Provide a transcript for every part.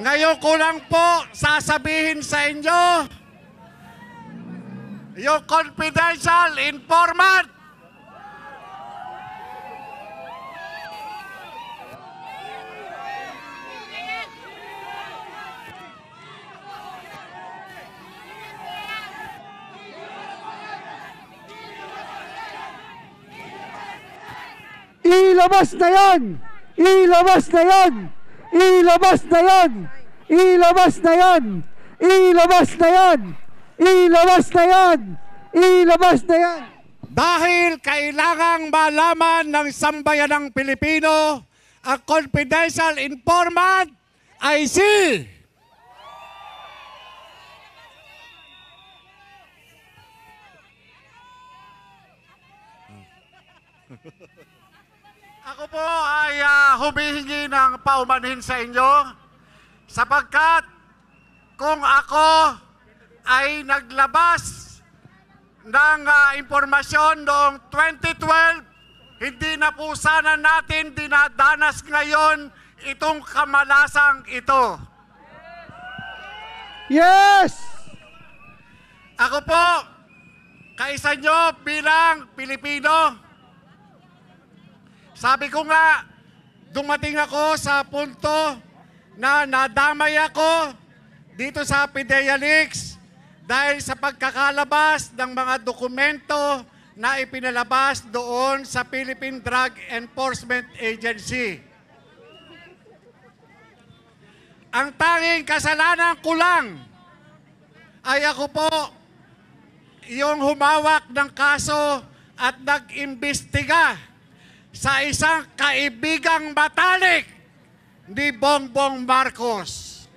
Ngayon ko lang po sasabihin sa inyo, yung confidential informant, ilabas na yan! Ilabas na yan! Ilabas na yan! Ilabas na yan! Ilabas na yan! Ilabas na yan! Ilabas na yan! dahil kailangang malaman ng sambayanang Pilipino, ang confidential informant ay si ako po ay humihingi ng paumanhin sa inyo sapagkat kung ako ay naglabas ng impormasyon noong 2012, hindi na po sana natin dinadanas ngayon itong kamalasang ito. Yes! Ako po, kaisa nyo bilang Pilipino, sabi ko nga, dumating ako sa punto na nadamay ako dito sa PIDEA Leaks dahil sa pagkakalabas ng mga dokumento na ipinalabas doon sa Philippine Drug Enforcement Agency. Ang tanging kasalanan ko lang ay ako po yung humawak ng kaso at nag-imbestiga sa isang kaibigang matalik ni Bongbong Marcos.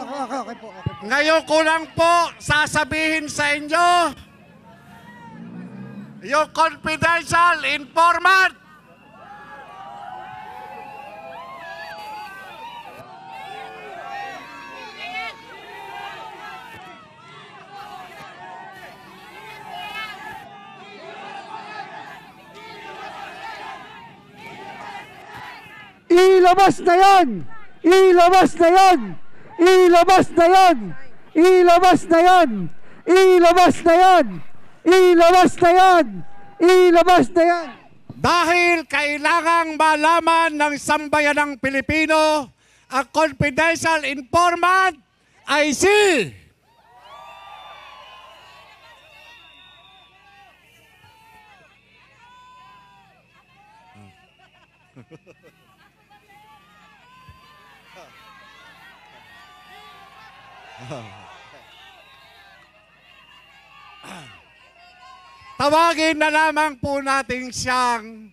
Okay po. Ngayon ko lang po sasabihin sa inyo, yung confidential informant, ilabas na yan! Ilabas na yan! Ilabas na yan! Ilabas na yan! Ilabas na yan! Ilabas na yan! Ilabas na yan! dahil kailangang malaman ng sambayanang Pilipino, ang confidential informant ay si tawagin na lamang po natin siyang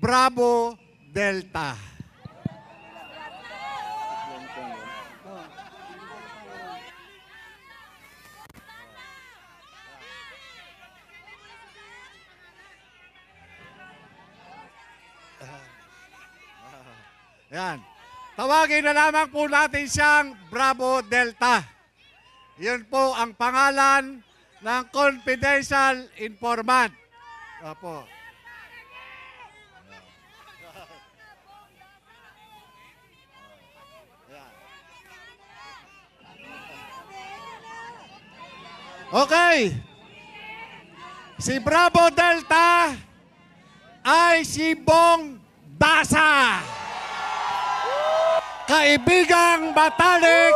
Bravo Delta. Yan. Tawagin na lamang po natin siyang Bravo Delta. Yun po ang pangalan ng confidential informant. Opo. Okay. Si Bravo Delta ay si Bong Dasa. Kaibigang matalik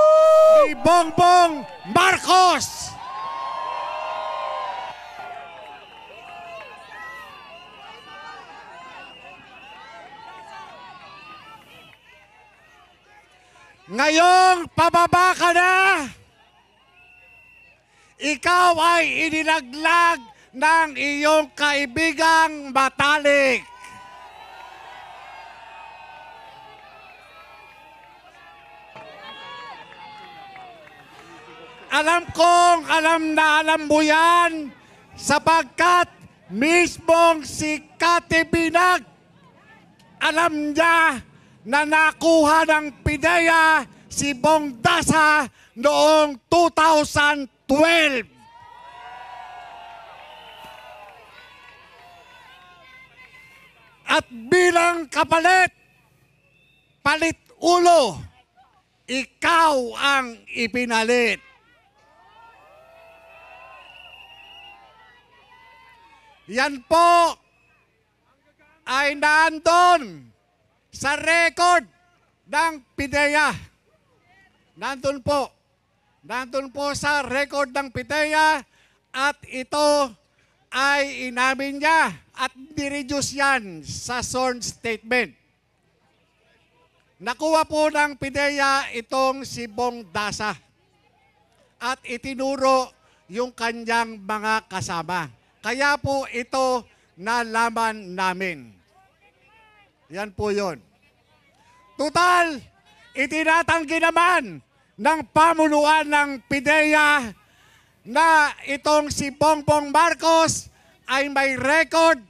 ni Bongbong Marcos. Ngayong pababa ka na, ikaw ay inilaglag ng iyong kaibigang matalik. Alam kong alam na alam mo yan sapagkat mismong si Kati Binag, alam niya na nakuha ng PIDEA si Bong Dasa noong 2012. At bilang kapalit, palit ulo. Ikaw ang ipinalit. Yan po ay naandun sa record ng PIDEA. Nandun po sa record ng PIDEA at ito ay inamin niya at nireduce yan sa sworn statement. Nakuha po ng PIDEA itong si Bong Dasa at itinuro yung kanyang mga kasama. Kaya po ito nalaman namin. Yan po yun. Total, itinatanggi naman ng pamunuan ng PIDEA na itong si Bongbong Marcos ay may record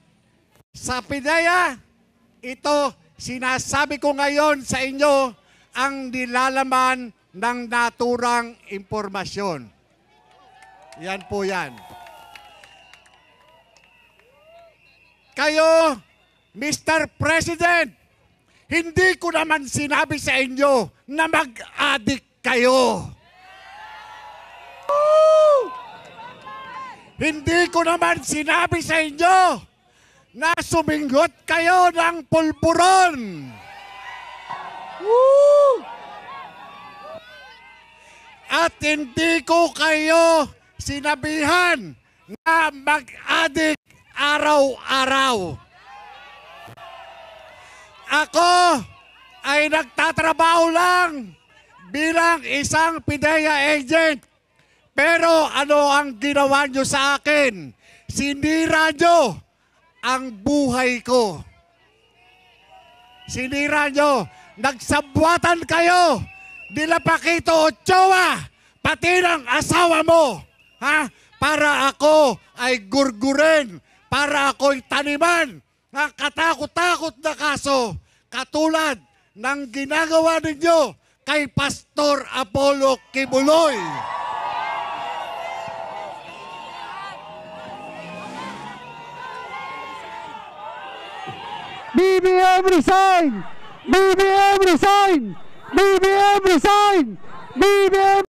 sa PIDEA. Ito, sinasabi ko ngayon sa inyo ang nilalaman ng naturang impormasyon. Yan po yan. Kayo, Mr. President, hindi ko naman sinabi sa inyo na mag-addict kayo. Hindi ko naman sinabi sa inyo na sumingot kayo ng pulburon. At hindi ko kayo sinabihan na mag-addict araw-araw. Ako ay nagtatrabaho lang bilang isang PIDEA agent. Pero ano ang ginawa nyo sa akin? Sinira nyo ang buhay ko. Sinira nyo. Nagsabwatan kayo. Nila Paquito Ochoa, pati ng asawa mo. Ha? Para ako ay gurgurin. Para ako'y taniman ng katakot-takot na kaso. Katulad ng ginagawa ninyo kay Pastor Apollo Kibuloy. BBM resign! BBM resign! BBM resign! BBM